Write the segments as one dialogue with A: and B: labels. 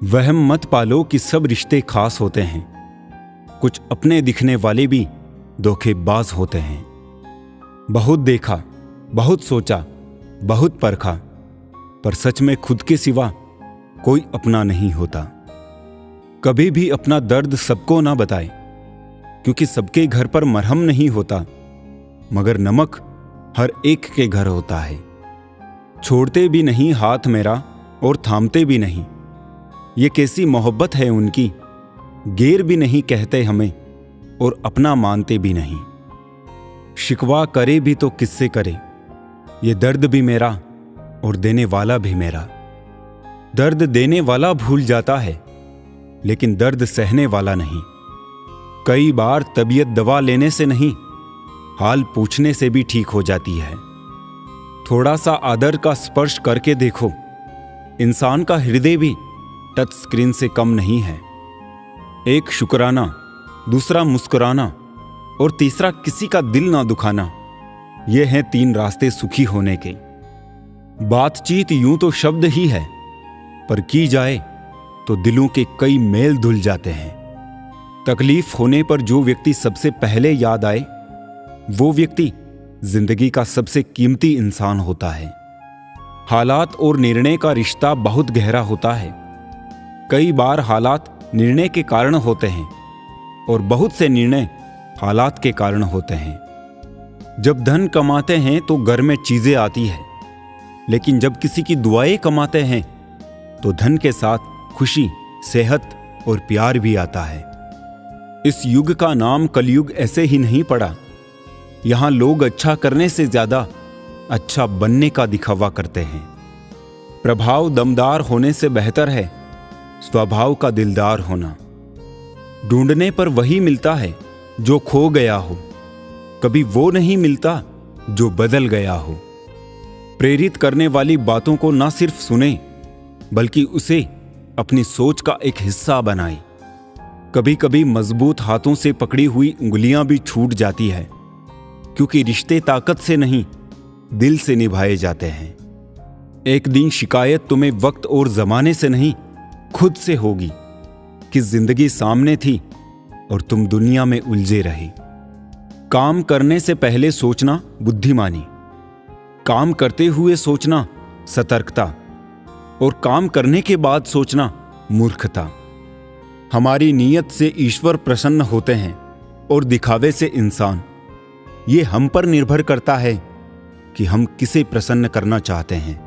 A: वहम मत पालो कि सब रिश्ते खास होते हैं। कुछ अपने दिखने वाले भी धोखेबाज होते हैं। बहुत देखा, बहुत सोचा, बहुत परखा, पर सच में खुद के सिवा कोई अपना नहीं होता। कभी भी अपना दर्द सबको ना बताए, क्योंकि सबके घर पर मरहम नहीं होता, मगर नमक हर एक के घर होता है। छोड़ते भी नहीं हाथ मेरा और थामते भी नहीं, ये कैसी मोहब्बत है उनकी। गैर भी नहीं कहते हमें और अपना मानते भी नहीं। शिकवा करे भी तो किससे करे, ये दर्द भी मेरा और देने वाला भी मेरा। दर्द देने वाला भूल जाता है, लेकिन दर्द सहने वाला नहीं। कई बार तबीयत दवा लेने से नहीं, हाल पूछने से भी ठीक हो जाती है। थोड़ा सा आदर का स्पर्श करके देखो, इंसान का हृदय भी टच स्क्रीन से कम नहीं है। एक शुक्राना, दूसरा मुस्कुराना और तीसरा किसी का दिल ना दुखाना, ये हैं 3 रास्ते सुखी होने के। बातचीत यूं तो शब्द ही है, पर की जाए तो दिलों के कई मेल धुल जाते हैं। तकलीफ होने पर जो व्यक्ति सबसे पहले याद आए, वो व्यक्ति जिंदगी का सबसे कीमती इंसान होता है। हालात और निर्णय का रिश्ता बहुत गहरा होता है। कई बार हालात निर्णय के कारण होते हैं और बहुत से निर्णय हालात के कारण होते हैं। जब धन कमाते हैं तो घर में चीजें आती है, लेकिन जब किसी की दुआएं कमाते हैं तो धन के साथ खुशी, सेहत और प्यार भी आता है। इस युग का नाम कलयुग ऐसे ही नहीं पड़ा। यहां लोग अच्छा करने से ज्यादा अच्छा बनने का दिखावा करते हैं। प्रभाव दमदार होने से बेहतर है स्वभाव का दिलदार होना। ढूंढने पर वही मिलता है जो खो गया हो, कभी वो नहीं मिलता जो बदल गया हो। प्रेरित करने वाली बातों को ना सिर्फ सुने, बल्कि उसे अपनी सोच का एक हिस्सा बनाए। कभी कभी मजबूत हाथों से पकड़ी हुई उंगलियां भी छूट जाती है, क्योंकि रिश्ते ताकत से नहीं, दिल से निभाए जाते हैं। एक दिन शिकायत तुम्हें वक्त और जमाने से नहीं, खुद से होगी कि जिंदगी सामने थी और तुम दुनिया में उलझे रहे। काम करने से पहले सोचना बुद्धिमानी, काम करते हुए सोचना सतर्कता, और काम करने के बाद सोचना मूर्खता। हमारी नीयत से ईश्वर प्रसन्न होते हैं और दिखावे से इंसान। ये हम पर निर्भर करता है कि हम किसे प्रसन्न करना चाहते हैं।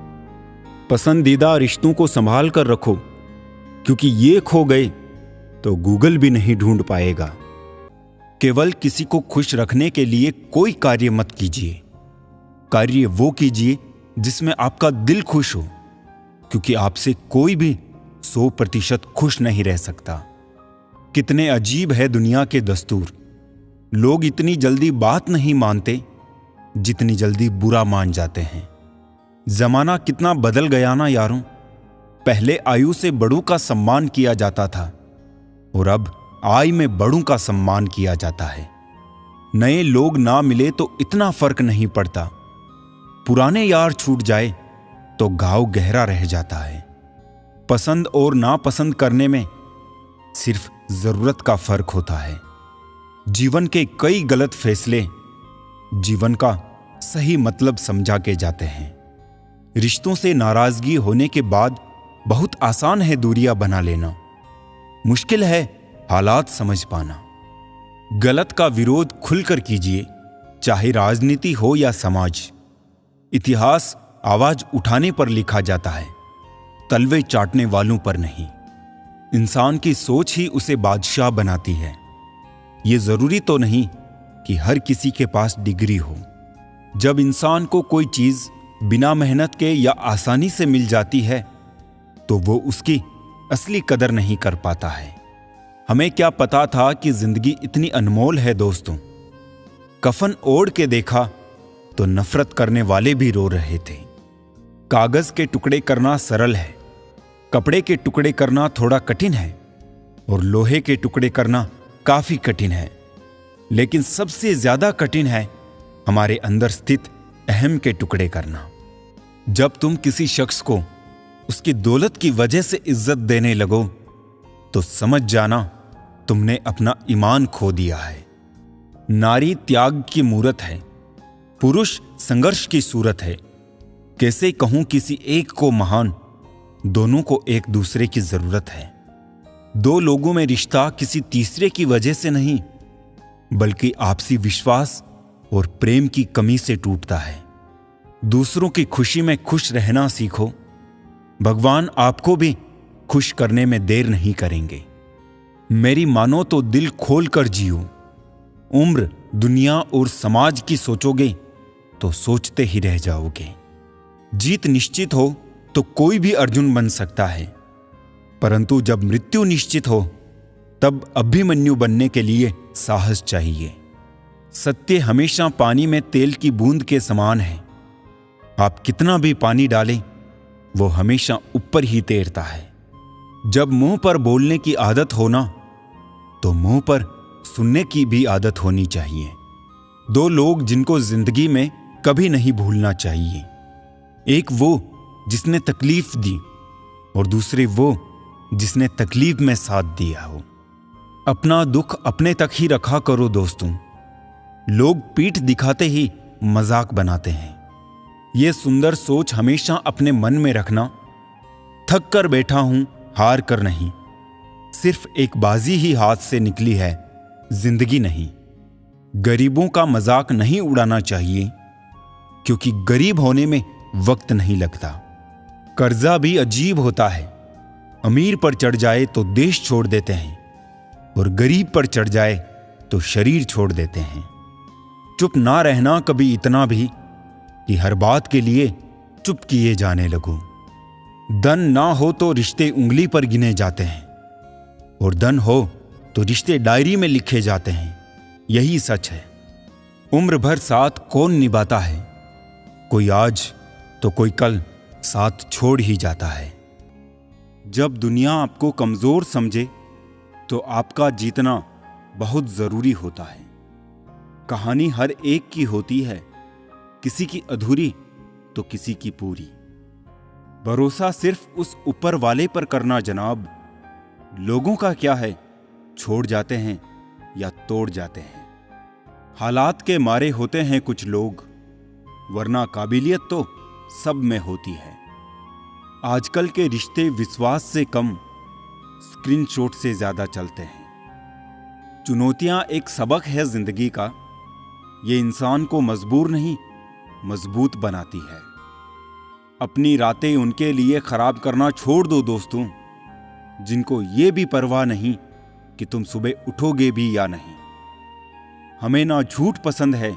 A: पसंदीदा रिश्तों को संभाल कर रखो, क्योंकि ये खो गए तो गूगल भी नहीं ढूंढ पाएगा। केवल किसी को खुश रखने के लिए कोई कार्य मत कीजिए। कार्य वो कीजिए जिसमें आपका दिल खुश हो, क्योंकि आपसे कोई भी 100% खुश नहीं रह सकता। कितने अजीब है दुनिया के दस्तूर। लोग इतनी जल्दी बात नहीं मानते जितनी जल्दी बुरा मान जाते हैं। जमाना कितना बदल गया ना यारों। पहले आयु से बड़ों का सम्मान किया जाता था और अब आय में बड़ों का सम्मान किया जाता है। नए लोग ना मिले तो इतना फर्क नहीं पड़ता, पुराने यार छूट जाए तो घाव गहरा रह जाता है। पसंद और नापसंद करने में सिर्फ जरूरत का फर्क होता है। जीवन के कई गलत फैसले जीवन का सही मतलब समझा के जाते हैं। रिश्तों से नाराजगी होने के बाद बहुत आसान है दूरियां बना लेना, मुश्किल है हालात समझ पाना। गलत का विरोध खुलकर कीजिए, चाहे राजनीति हो या समाज। इतिहास आवाज उठाने पर लिखा जाता है, तलवे चाटने वालों पर नहीं। इंसान की सोच ही उसे बादशाह बनाती है। ये जरूरी तो नहीं कि हर किसी के पास डिग्री हो। जब इंसान को कोई चीज बिना मेहनत के या आसानी से मिल जाती है, तो वो उसकी असली कदर नहीं कर पाता है। हमें क्या पता था कि जिंदगी इतनी अनमोल है दोस्तों। कफन ओढ़ के देखा तो नफरत करने वाले भी रो रहे थे। कागज के टुकड़े करना सरल है, कपड़े के टुकड़े करना थोड़ा कठिन है, और लोहे के टुकड़े करना काफी कठिन है। लेकिन सबसे ज्यादा कठिन है हमारे अंदर स्थित अहम के टुकड़े करना। जब तुम किसी शख्स को उसकी दौलत की वजह से इज्जत देने लगो तो समझ जाना तुमने अपना ईमान खो दिया है। नारी त्याग की मूरत है, पुरुष संघर्ष की सूरत है। कैसे कहूं किसी एक को महान, दोनों को एक दूसरे की जरूरत है। दो लोगों में रिश्ता किसी तीसरे की वजह से नहीं, बल्कि आपसी विश्वास और प्रेम की कमी से टूटता है। दूसरों की खुशी में खुश रहना सीखो, भगवान आपको भी खुश करने में देर नहीं करेंगे। मेरी मानो तो दिल खोल कर जियो, उम्र दुनिया और समाज की सोचोगे तो सोचते ही रह जाओगे। जीत निश्चित हो तो कोई भी अर्जुन बन सकता है, परंतु जब मृत्यु निश्चित हो तब अभिमन्यु बनने के लिए साहस चाहिए। सत्य हमेशा पानी में तेल की बूंद के समान है। आप कितना भी पानी डालें, वो हमेशा ऊपर ही तैरता है। जब मुंह पर बोलने की आदत हो ना, तो मुंह पर सुनने की भी आदत होनी चाहिए। दो लोग जिनको जिंदगी में कभी नहीं भूलना चाहिए, एक वो जिसने तकलीफ दी और दूसरे वो जिसने तकलीफ में साथ दिया हो। अपना दुख अपने तक ही रखा करो दोस्तों। लोग पीठ दिखाते ही मजाक बनाते हैं। ये सुंदर सोच हमेशा अपने मन में रखना, थक कर बैठा हूं, हार कर नहीं। सिर्फ एक बाजी ही हाथ से निकली है, जिंदगी नहीं। गरीबों का मजाक नहीं उड़ाना चाहिए, क्योंकि गरीब होने में वक्त नहीं लगता। कर्जा भी अजीब होता है, अमीर पर चढ़ जाए तो देश छोड़ देते हैं और गरीब पर चढ़ जाए तो शरीर छोड़ देते हैं। चुप ना रहना कभी इतना भी कि हर बात के लिए चुप किए जाने लगो। धन ना हो तो रिश्ते उंगली पर गिने जाते हैं, और धन हो तो रिश्ते डायरी में लिखे जाते हैं। यही सच है। उम्र भर साथ कौन निभाता है, कोई आज तो कोई कल साथ छोड़ ही जाता है। जब दुनिया आपको कमजोर समझे तो आपका जीतना बहुत जरूरी होता है। कहानी हर एक की होती है, किसी की अधूरी तो किसी की पूरी। भरोसा सिर्फ उस ऊपर वाले पर करना जनाब। लोगों का क्या है, छोड़ जाते हैं या तोड़ जाते हैं। हालात के मारे होते हैं कुछ लोग, वरना काबिलियत तो सब में होती है। आजकल के रिश्ते विश्वास से कम स्क्रीनशॉट से ज्यादा चलते हैं। चुनौतियां एक सबक है जिंदगी का, ये इंसान को मजबूर नहीं मजबूत बनाती है। अपनी रातें उनके लिए खराब करना छोड़ दो दोस्तों, जिनको ये भी परवाह नहीं कि तुम सुबह उठोगे भी या नहीं। हमें ना झूठ पसंद है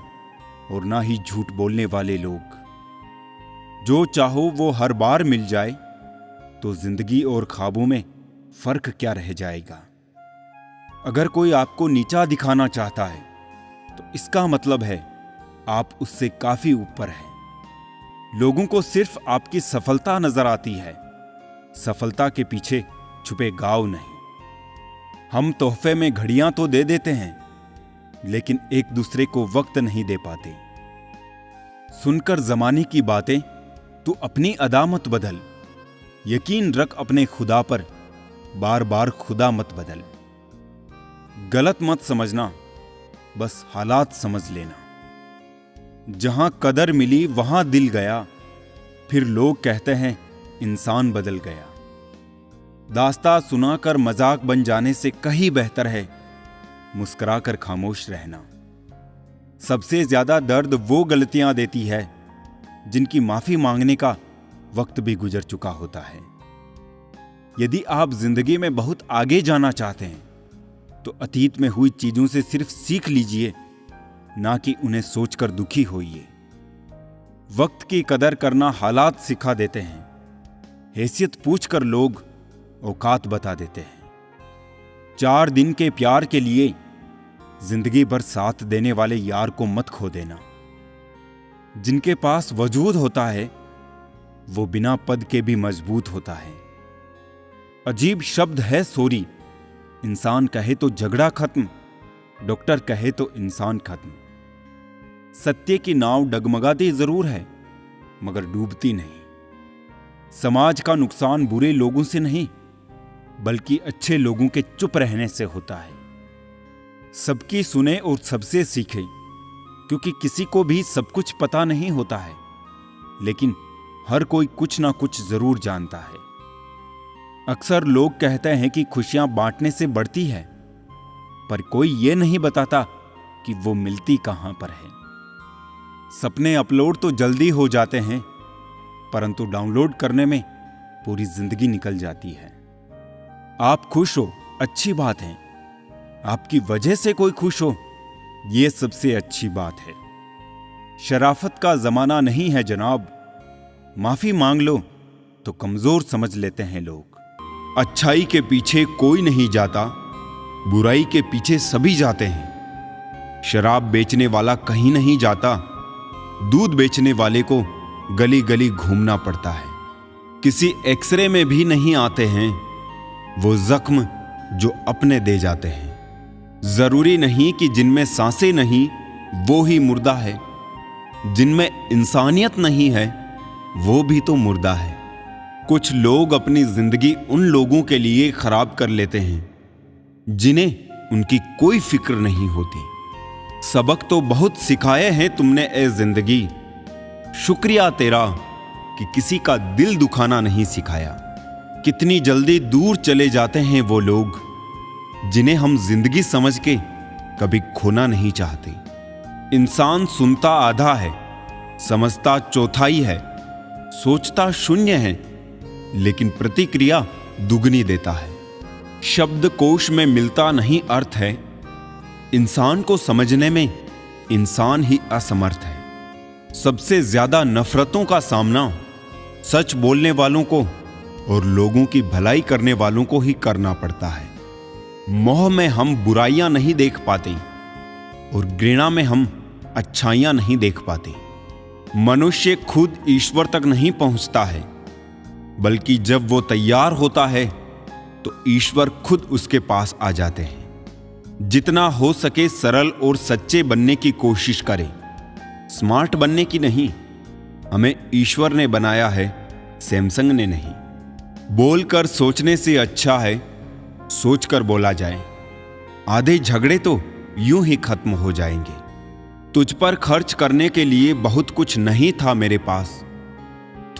A: और ना ही झूठ बोलने वाले लोग। जो चाहो वो हर बार मिल जाए तो जिंदगी और ख्वाबों में फर्क क्या रह जाएगा। अगर कोई आपको नीचा दिखाना चाहता है तो इसका मतलब है आप उससे काफी ऊपर हैं। लोगों को सिर्फ आपकी सफलता नजर आती है, सफलता के पीछे छुपे गाँव नहीं। हम तोहफे में घड़ियां तो दे देते हैं, लेकिन एक दूसरे को वक्त नहीं दे पाते। सुनकर जमाने की बातें तू अपनी अदा मत बदल, यकीन रख अपने खुदा पर, बार बार खुदा मत बदल। गलत मत समझना, बस हालात समझ लेना। जहां कदर मिली वहां दिल गया, फिर लोग कहते हैं इंसान बदल गया। दास्तां सुनाकर मजाक बन जाने से कहीं बेहतर है मुस्कुराकर खामोश रहना। सबसे ज्यादा दर्द वो गलतियां देती है जिनकी माफी मांगने का वक्त भी गुजर चुका होता है। यदि आप जिंदगी में बहुत आगे जाना चाहते हैं तो अतीत में हुई चीजों से सिर्फ सीख लीजिए, ना कि उन्हें सोचकर दुखी होइए। वक्त की कदर करना हालात सिखा देते हैं, हैसियत पूछकर लोग औकात बता देते हैं। 4 दिन के प्यार के लिए जिंदगी भर साथ देने वाले यार को मत खो देना। जिनके पास वजूद होता है वो बिना पद के भी मजबूत होता है। अजीब शब्द है सॉरी, इंसान कहे तो झगड़ा खत्म, डॉक्टर कहे तो इंसान खत्म। सत्य की नाव डगमगाती जरूर है मगर डूबती नहीं। समाज का नुकसान बुरे लोगों से नहीं, बल्कि अच्छे लोगों के चुप रहने से होता है। सबकी सुने और सबसे सीखे, क्योंकि किसी को भी सब कुछ पता नहीं होता है, लेकिन हर कोई कुछ ना कुछ जरूर जानता है। अक्सर लोग कहते हैं कि खुशियां बांटने से बढ़ती है, पर कोई ये नहीं बताता कि वो मिलती कहां पर है। सपने अपलोड तो जल्दी हो जाते हैं, परंतु डाउनलोड करने में पूरी जिंदगी निकल जाती है। आप खुश हो, अच्छी बात है। आपकी वजह से कोई खुश हो, यह सबसे अच्छी बात है। शराफत का जमाना नहीं है जनाब। माफी मांग लो तो कमजोर समझ लेते हैं लोग। अच्छाई के पीछे कोई नहीं जाता, बुराई के पीछे सभी जाते हैं। शराब बेचने वाला कहीं नहीं जाता, दूध बेचने वाले को गली गली घूमना पड़ता है। किसी एक्सरे में भी नहीं आते हैं वो जख्म जो अपने दे जाते हैं। जरूरी नहीं कि जिनमें सांसें नहीं वो ही मुर्दा है, जिनमें इंसानियत नहीं है वो भी तो मुर्दा है। कुछ लोग अपनी जिंदगी उन लोगों के लिए खराब कर लेते हैं जिन्हें उनकी कोई फिक्र नहीं होती। सबक तो बहुत सिखाए हैं तुमने ए जिंदगी, शुक्रिया तेरा कि किसी का दिल दुखाना नहीं सिखाया। कितनी जल्दी दूर चले जाते हैं वो लोग जिन्हें हम जिंदगी समझ के कभी खोना नहीं चाहते। इंसान सुनता आधा है, समझता चौथाई है, सोचता शून्य है, लेकिन प्रतिक्रिया दुगनी देता है। शब्दकोश में मिलता नहीं अर्थ है, इंसान को समझने में इंसान ही असमर्थ है। सबसे ज्यादा नफरतों का सामना सच बोलने वालों को और लोगों की भलाई करने वालों को ही करना पड़ता है। मोह में हम बुराइयां नहीं देख पाते और घृणा में हम अच्छाइयां नहीं देख पाते। मनुष्य खुद ईश्वर तक नहीं पहुंचता है, बल्कि जब वो तैयार होता है तो ईश्वर खुद उसके पास आ जाते हैं। जितना हो सके सरल और सच्चे बनने की कोशिश करें, स्मार्ट बनने की नहीं। हमें ईश्वर ने बनाया है, सैमसंग ने नहीं। बोलकर सोचने से अच्छा है सोचकर बोला जाए। आधे झगड़े तो यूं ही खत्म हो जाएंगे। तुझ पर खर्च करने के लिए बहुत कुछ नहीं था मेरे पास।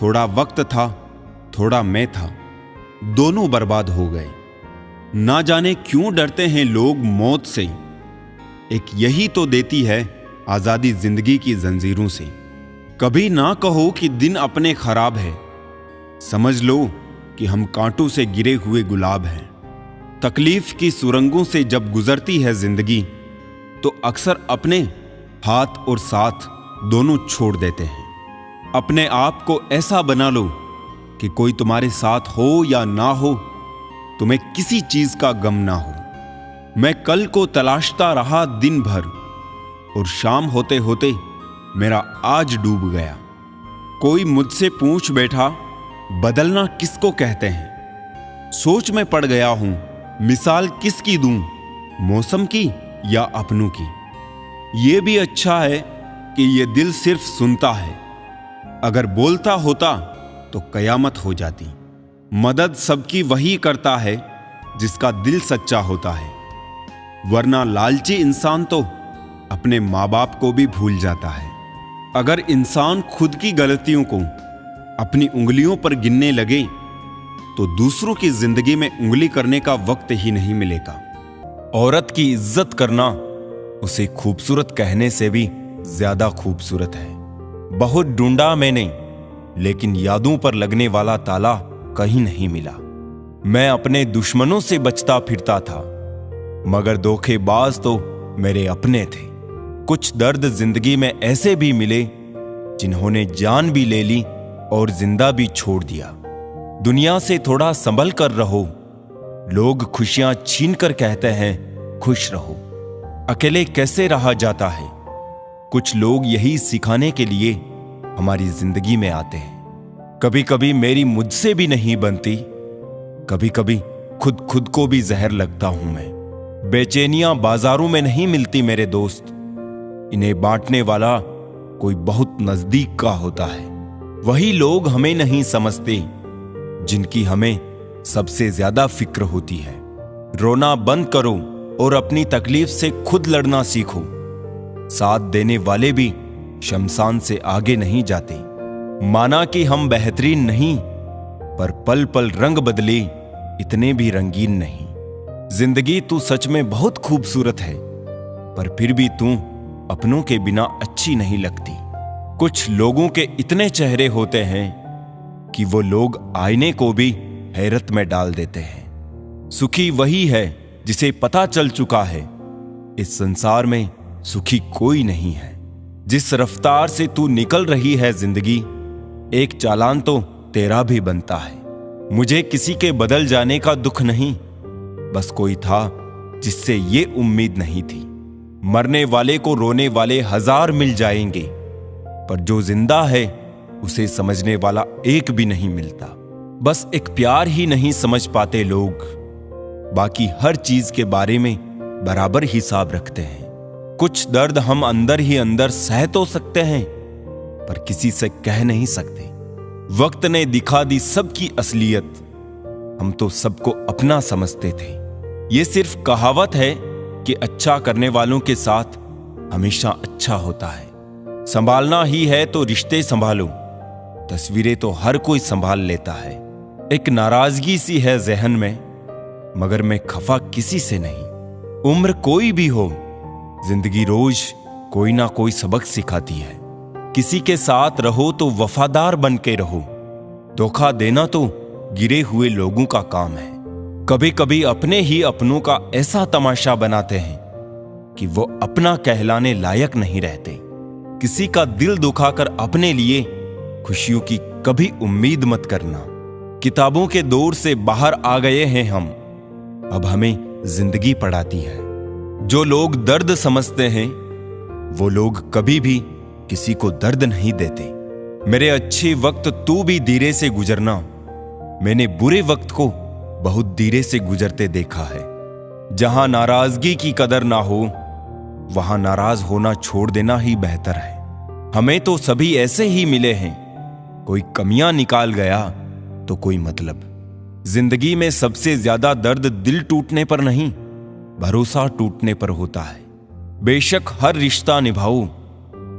A: थोड़ा वक्त था, थोड़ा मैं था, दोनों बर्बाद हो गए। ना जाने क्यों डरते हैं लोग मौत से, एक यही तो देती है आजादी जिंदगी की जंजीरों से। कभी ना कहो कि दिन अपने खराब है, समझ लो कि हम कांटों से गिरे हुए गुलाब हैं। तकलीफ की सुरंगों से जब गुजरती है जिंदगी, तो अक्सर अपने हाथ और साथ दोनों छोड़ देते हैं। अपने आप को ऐसा बना लो कि कोई तुम्हारे साथ हो या ना हो, तुम्हें किसी चीज का गम ना हो। मैं कल को तलाशता रहा दिन भर, और शाम होते होते मेरा आज डूब गया। कोई मुझसे पूछ बैठा, बदलना किसको कहते हैं? सोच में पड़ गया हूं, मिसाल किसकी दूं, मौसम की या अपनों की? ये भी अच्छा है कि ये दिल सिर्फ सुनता है। अगर बोलता होता तो कयामत हो जाती। मदद सबकी वही करता है जिसका दिल सच्चा होता है, वरना लालची इंसान तो अपने माँ बाप को भी भूल जाता है। अगर इंसान खुद की गलतियों को अपनी उंगलियों पर गिनने लगे तो दूसरों की जिंदगी में उंगली करने का वक्त ही नहीं मिलेगा। औरत की इज्जत करना उसे खूबसूरत कहने से भी ज्यादा खूबसूरत है। बहुत ढूंढा मैंने, लेकिन यादों पर लगने वाला ताला कहीं नहीं मिला। मैं अपने दुश्मनों से बचता फिरता था, मगर धोखेबाज तो मेरे अपने थे। कुछ दर्द जिंदगी में ऐसे भी मिले जिन्होंने जान भी ले ली और जिंदा भी छोड़ दिया। दुनिया से थोड़ा संभल कर रहो। लोग खुशियां छीन कर कहते हैं खुश रहो। अकेले कैसे रहा जाता है? कुछ लोग यही सिखाने के लिए हमारी जिंदगी में आते हैं। कभी कभी मेरी मुझसे भी नहीं बनती, कभी कभी खुद को भी जहर लगता हूं मैं। बेचैनियां बाजारों में नहीं मिलती मेरे दोस्त, इन्हें बांटने वाला कोई बहुत नजदीक का होता है। वही लोग हमें नहीं समझते
B: जिनकी हमें सबसे ज्यादा फिक्र होती है। रोना बंद करो और अपनी तकलीफ से खुद लड़ना सीखो। साथ देने वाले भी शमशान से आगे नहीं जाते। माना कि हम बेहतरीन नहीं, पर पल पल रंग बदले इतने भी रंगीन नहीं। जिंदगी तू सच में बहुत खूबसूरत है, पर फिर भी तू अपनों के बिना अच्छी नहीं लगती। कुछ लोगों के इतने चेहरे होते हैं कि वो लोग आईने को भी हैरत में डाल देते हैं। सुखी वही है जिसे पता चल चुका है इस संसार में सुखी कोई नहीं है। जिस रफ्तार से तू निकल रही है जिंदगी, एक चालान तो तेरा भी बनता है। मुझे किसी के बदल जाने का दुख नहीं, बस कोई था जिससे ये उम्मीद नहीं थी। मरने वाले को रोने वाले हजार मिल जाएंगे, पर जो जिंदा है उसे समझने वाला एक भी नहीं मिलता। बस एक प्यार ही नहीं समझ पाते लोग, बाकी हर चीज के बारे में बराबर हिसाब रखते हैं। कुछ दर्द हम अंदर ही अंदर सह तो सकते हैं, पर किसी से कह नहीं सकते। वक्त ने दिखा दी सबकी असलियत, हम तो सबको अपना समझते थे। ये सिर्फ कहावत है कि अच्छा करने वालों के साथ हमेशा अच्छा होता है। संभालना ही है तो रिश्ते संभालो, तस्वीरें तो हर कोई संभाल लेता है। एक नाराजगी सी है जहन में, मगर मैं खफा किसी से नहीं। उम्र कोई भी हो, जिंदगी रोज कोई ना कोई सबक सिखाती है। किसी के साथ रहो तो वफादार बन के रहो। धोखा देना तो गिरे हुए लोगों का काम है। कभी कभी अपने ही अपनों का ऐसा तमाशा बनाते हैं कि वो अपना कहलाने लायक नहीं रहते। किसी का दिल दुखाकर अपने लिए खुशियों की कभी उम्मीद मत करना। किताबों के दौर से बाहर आ गए हैं हम, अब हमें जिंदगी पढ़ाती है। जो लोग दर्द समझते हैं वो लोग कभी भी किसी को दर्द नहीं देते। मेरे अच्छे वक्त तू भी धीरे से गुजरना, मैंने बुरे वक्त को बहुत धीरे से गुजरते देखा है। जहां नाराजगी की कदर ना हो, वहां नाराज होना छोड़ देना ही बेहतर है। हमें तो सभी ऐसे ही मिले हैं, कोई कमियां निकाल गया तो कोई मतलब। जिंदगी में सबसे ज्यादा दर्द दिल टूटने पर नहीं, भरोसा टूटने पर होता है। बेशक हर रिश्ता निभाओ,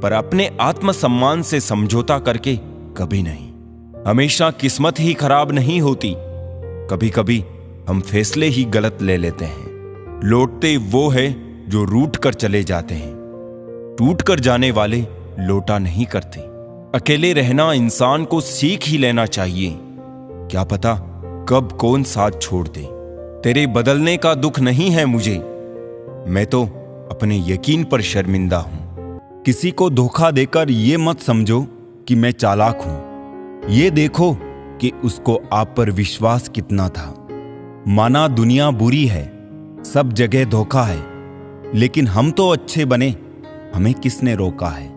B: पर अपने आत्मसम्मान से समझौता करके कभी नहीं। हमेशा किस्मत ही खराब नहीं होती, कभी कभी हम फैसले ही गलत ले लेते हैं। लौटते वो है जो रूठ कर चले जाते हैं, टूट कर जाने वाले लौटा नहीं करते। अकेले रहना इंसान को सीख ही लेना चाहिए, क्या पता कब कौन साथ छोड़ दे। तेरे बदलने का दुख नहीं है मुझे, मैं तो अपने यकीन पर शर्मिंदा हूं। किसी को धोखा देकर ये मत समझो कि मैं चालाक हूं। ये देखो कि उसको आप पर विश्वास कितना था। माना दुनिया बुरी है, सब जगह धोखा है, लेकिन हम तो अच्छे बने, हमें किसने रोका है।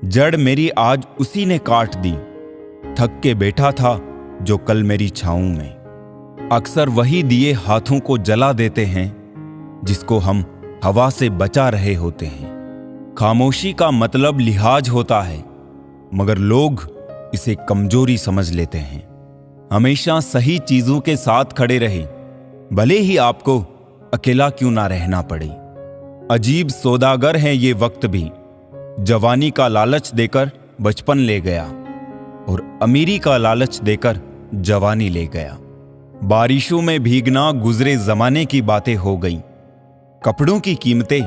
B: जड़ मेरी आज उसी ने काट दी, थक के बैठा था जो कल मेरी छाऊं में। अक्सर वही दिए हाथों को जला देते हैं जिसको हम हवा से बचा रहे होते हैं। खामोशी का मतलब लिहाज होता है, मगर लोग इसे कमजोरी समझ लेते हैं। हमेशा सही चीजों के साथ खड़े रहे, भले ही आपको अकेला क्यों ना रहना पड़े। अजीब सौदागर है ये वक्त भी, जवानी का लालच देकर बचपन ले गया और अमीरी का लालच देकर जवानी ले गया। बारिशों में भीगना गुजरे जमाने की बातें हो गई, कपड़ों की कीमतें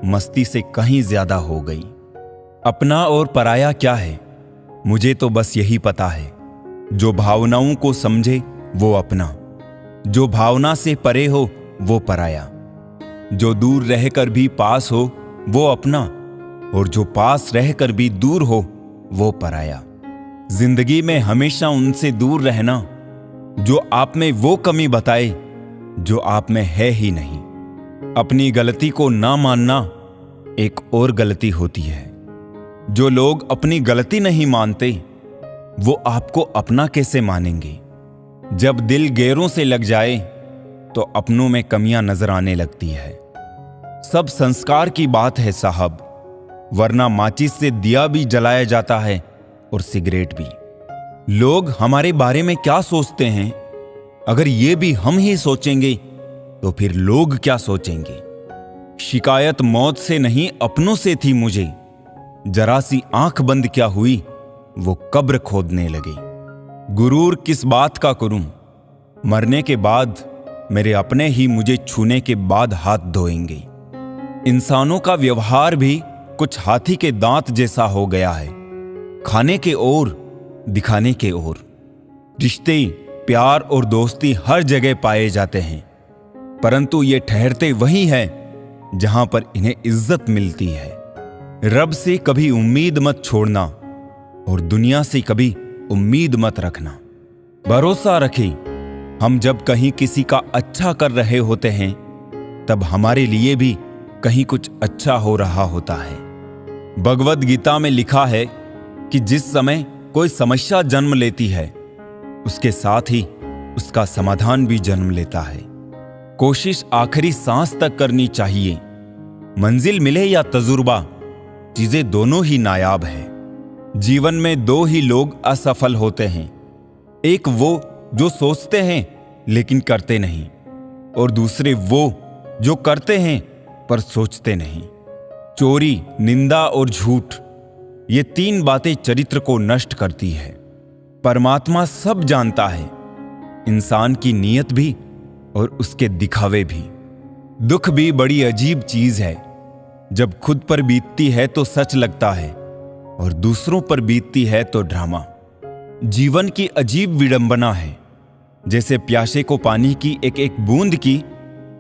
B: मस्ती से कहीं ज्यादा हो गई। अपना और पराया क्या है, मुझे तो बस यही पता है। जो भावनाओं को समझे वो अपना, जो भावना से परे हो वो पराया। जो दूर रहकर भी पास हो वो अपना, और जो पास रहकर भी दूर हो वो पराया। जिंदगी में हमेशा उनसे दूर रहना जो आप में वो कमी बताए जो आप में है ही नहीं। अपनी गलती को ना मानना एक और गलती होती है। जो लोग अपनी गलती नहीं मानते वो आपको अपना कैसे मानेंगे। जब दिल गैरों से लग जाए तो अपनों में कमियां नजर आने लगती है। सब संस्कार की बात है साहब, वरना माचिस से दिया भी जलाया जाता है और सिगरेट भी।
A: लोग हमारे बारे में क्या सोचते हैं, अगर ये भी हम ही सोचेंगे तो फिर लोग क्या सोचेंगे। शिकायत मौत से नहीं अपनों से थी मुझे, जरा सी आंख बंद क्या हुई वो कब्र खोदने लगे। गुरूर किस बात का करूं, मरने के बाद मेरे अपने ही मुझे छूने के बाद हाथ धोएंगे। इंसानों का व्यवहार भी कुछ हाथी के दांत जैसा हो गया है, खाने के ओर दिखाने के ओर। रिश्ते, प्यार और दोस्ती हर जगह पाए जाते हैं, परंतु ये ठहरते वहीं हैं जहां पर इन्हें इज्जत मिलती है। रब से कभी उम्मीद मत छोड़ना और दुनिया से कभी उम्मीद मत रखना। भरोसा रखें, हम जब कहीं किसी का अच्छा कर रहे होते हैं तब हमारे लिए भी कहीं कुछ अच्छा हो रहा होता है। भगवद गीता में लिखा है कि जिस समय कोई समस्या जन्म लेती है उसके साथ ही उसका समाधान भी जन्म लेता है। कोशिश आखिरी सांस तक करनी चाहिए। मंजिल मिले या तजुर्बा, चीजें दोनों ही नायाब है। जीवन में दो ही लोग असफल होते हैं, एक वो जो सोचते हैं लेकिन करते नहीं, और दूसरे वो जो करते हैं पर सोचते नहीं। चोरी, निंदा और झूठ, ये तीन बातें चरित्र को नष्ट करती है। परमात्मा सब जानता है, इंसान की नीयत भी और उसके दिखावे भी। दुख भी बड़ी अजीब चीज है, जब खुद पर बीतती है तो सच लगता है और दूसरों पर बीतती है तो ड्रामा। जीवन की अजीब विडंबना है, जैसे प्यासे को पानी की एक एक बूंद की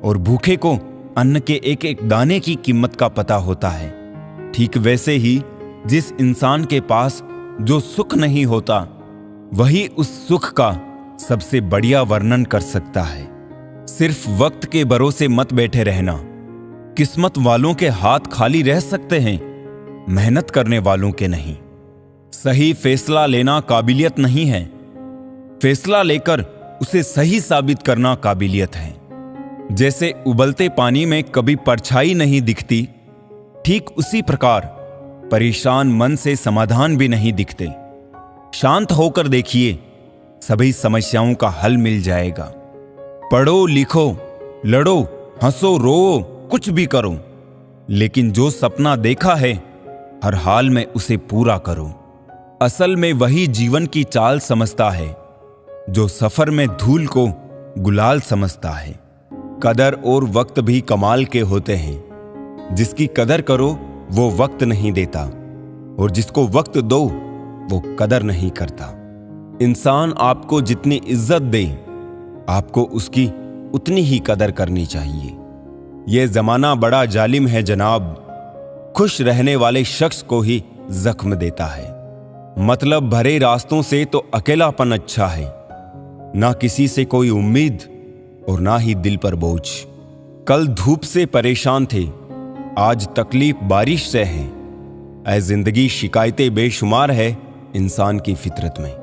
A: और भूखे को अन्न के एक एक दाने की कीमत का पता होता है। ठीक वैसे ही जिस इंसान के पास जो सुख नहीं होता वही उस सुख का सबसे बढ़िया वर्णन कर सकता है। सिर्फ वक्त के भरोसे मत बैठे रहना। किस्मत वालों के हाथ खाली रह सकते हैं, मेहनत करने वालों के नहीं। सही फैसला लेना काबिलियत नहीं है, फैसला लेकर उसे सही साबित करना काबिलियत है। जैसे उबलते पानी में कभी परछाई नहीं दिखती, ठीक उसी प्रकार परेशान मन से समाधान भी नहीं दिखते। शांत होकर देखिए, सभी समस्याओं का हल मिल जाएगा। पढ़ो, लिखो, लड़ो, हंसो, रोओ, कुछ भी करो, लेकिन जो सपना देखा है हर हाल में उसे पूरा करो। असल में वही जीवन की चाल समझता है जो सफर में धूल को गुलाल समझता है। कदर और वक्त भी कमाल के होते हैं। जिसकी कदर करो वो वक्त नहीं देता, और जिसको वक्त दो वो कदर नहीं करता। इंसान आपको जितनी इज्जत दे, आपको उसकी उतनी ही कदर करनी चाहिए। ये जमाना बड़ा जालिम है जनाब, खुश रहने वाले शख्स को ही जख्म देता है। मतलब भरे रास्तों से तो अकेलापन अच्छा है, ना किसी से कोई उम्मीद और ना ही दिल पर बोझ। कल धूप से परेशान थे, आज तकलीफ बारिश से है। ऐ जिंदगी शिकायतें बेशुमार है इंसान की फितरत में।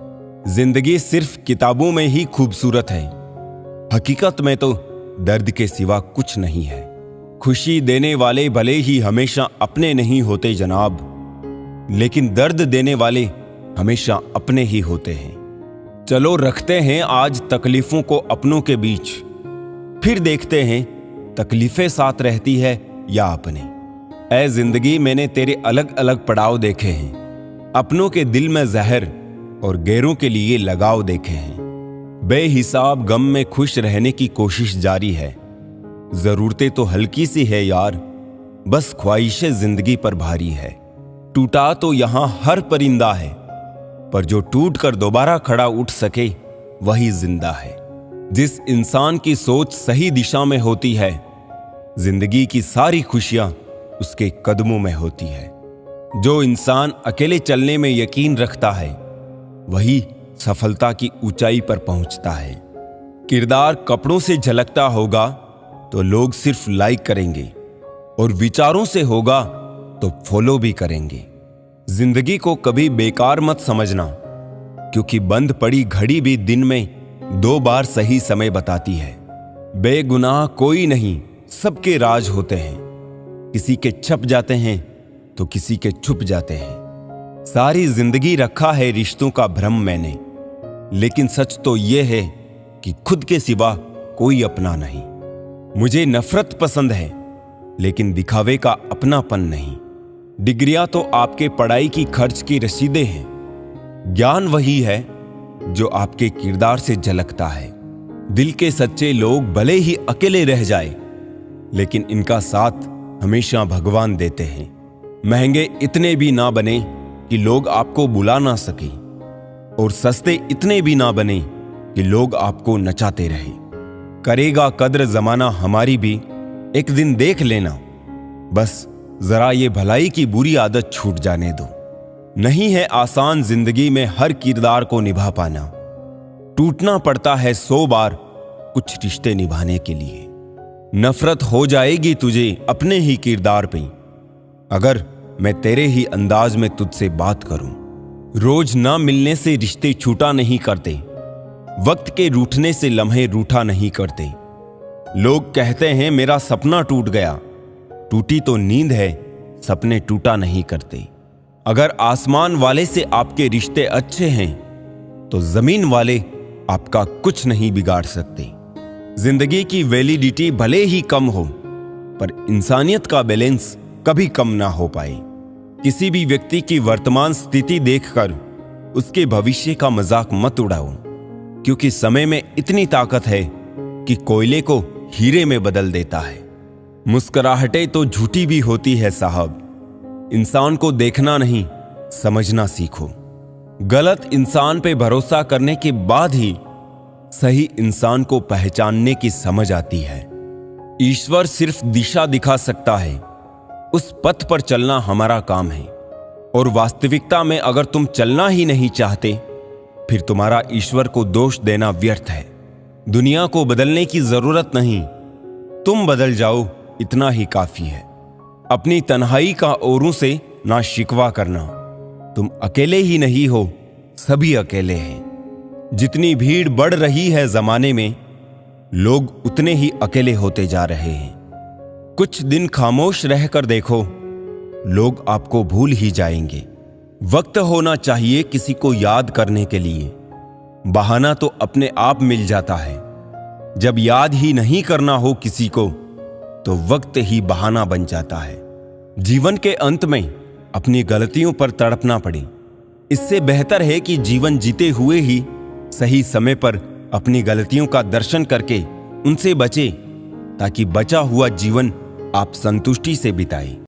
A: जिंदगी सिर्फ किताबों में ही खूबसूरत है, हकीकत में तो दर्द के सिवा कुछ नहीं है। खुशी देने वाले भले ही हमेशा अपने नहीं होते जनाब, लेकिन दर्द देने वाले हमेशा अपने ही होते हैं। चलो रखते हैं आज तकलीफों को अपनों के बीच, फिर देखते हैं तकलीफें साथ रहती है या अपने। ऐ जिंदगी मैंने तेरे अलग अलग पड़ाव देखे हैं, अपनों के दिल में जहर और गैरों के लिए लगाव देखे हैं। बेहिसाब गम में खुश रहने की कोशिश जारी है। जरूरतें तो हल्की सी है यार, बस ख्वाहिशें जिंदगी पर भारी है। टूटा तो यहां हर परिंदा है, पर जो टूट कर दोबारा खड़ा उठ सके वही जिंदा है। जिस इंसान की सोच सही दिशा में होती है, जिंदगी की सारी खुशियां उसके कदमों में होती है। जो इंसान अकेले चलने में यकीन रखता है वही सफलता की ऊंचाई पर पहुंचता है। किरदार कपड़ों से झलकता होगा तो लोग सिर्फ लाइक करेंगे, और विचारों से होगा तो फॉलो भी करेंगे। जिंदगी को कभी बेकार मत समझना, क्योंकि बंद पड़ी घड़ी भी दिन में 2 बार सही समय बताती है। बेगुनाह कोई नहीं, सबके राज होते हैं। किसी के छप जाते हैं तो किसी के छुप जाते हैं। सारी जिंदगी रखा है रिश्तों का भ्रम मैंने,
B: लेकिन सच तो यह है कि खुद के सिवा कोई अपना नहीं। मुझे नफरत पसंद है, लेकिन दिखावे का अपनापन नहीं। डिग्रियां तो आपके पढ़ाई की खर्च की रसीदें हैं। ज्ञान वही है जो आपके किरदार से झलकता है। दिल के सच्चे लोग भले ही अकेले रह जाए, लेकिन इनका साथ हमेशा भगवान देते हैं। महंगे इतने भी ना बने कि लोग आपको बुला ना सके, और सस्ते इतने भी ना बने कि लोग आपको नचाते रहे। करेगा कद्र जमाना हमारी भी, एक दिन देख लेना। बस जरा ये भलाई की बुरी आदत छूट जाने दो। नहीं है आसान जिंदगी में हर किरदार को निभा पाना। टूटना पड़ता है 100 बार कुछ रिश्ते निभाने के लिए। नफरत हो जाएगी तुझे अपने ही किरदार पे, अगर मैं तेरे ही अंदाज में तुझसे बात करूं। रोज ना मिलने से रिश्ते छूटा नहीं करते, वक्त के रूठने से लम्हे रूठा नहीं करते। लोग कहते हैं मेरा सपना टूट गया, टूटी तो नींद है, सपने टूटा नहीं करते। अगर आसमान वाले से आपके रिश्ते अच्छे हैं, तो जमीन वाले आपका कुछ नहीं बिगाड़ सकते। जिंदगी की वैलिडिटी भले ही कम हो, पर इंसानियत का बैलेंस कभी कम ना हो पाए। किसी भी व्यक्ति की वर्तमान स्थिति देखकर उसके भविष्य का मजाक मत उड़ाओ, क्योंकि समय में इतनी ताकत है कि कोयले को हीरे में बदल देता है। मुस्कुराहटें तो झूठी भी होती है साहब। इंसान को देखना नहीं, समझना सीखो। गलत इंसान पे भरोसा करने के बाद ही सही इंसान को पहचानने की समझ आती है। ईश्वर सिर्फ दिशा दिखा सकता है, उस पथ पर चलना हमारा काम है। और वास्तविकता में अगर तुम चलना ही नहीं चाहते, फिर तुम्हारा ईश्वर को दोष देना व्यर्थ है। दुनिया को बदलने की जरूरत नहीं, तुम बदल जाओ, इतना ही काफी है। अपनी तन्हाई का औरों से ना शिकवा करना। तुम अकेले ही नहीं हो, सभी अकेले हैं। जितनी भीड़ बढ़ रही है जमाने में, लोग उतने ही अकेले होते जा रहे हैं। कुछ दिन खामोश रहकर देखो, लोग आपको भूल ही जाएंगे। वक्त होना चाहिए किसी को याद करने के लिए, बहाना तो अपने आप मिल जाता है। जब याद ही नहीं करना हो किसी को, तो वक्त ही बहाना बन जाता है। जीवन के अंत में अपनी गलतियों पर तड़पना पड़े, इससे बेहतर है कि जीवन जीते हुए ही सही समय पर अपनी गलतियों का दर्शन करके उनसे बचे, ताकि बचा हुआ जीवन आप संतुष्टि से बिताएं।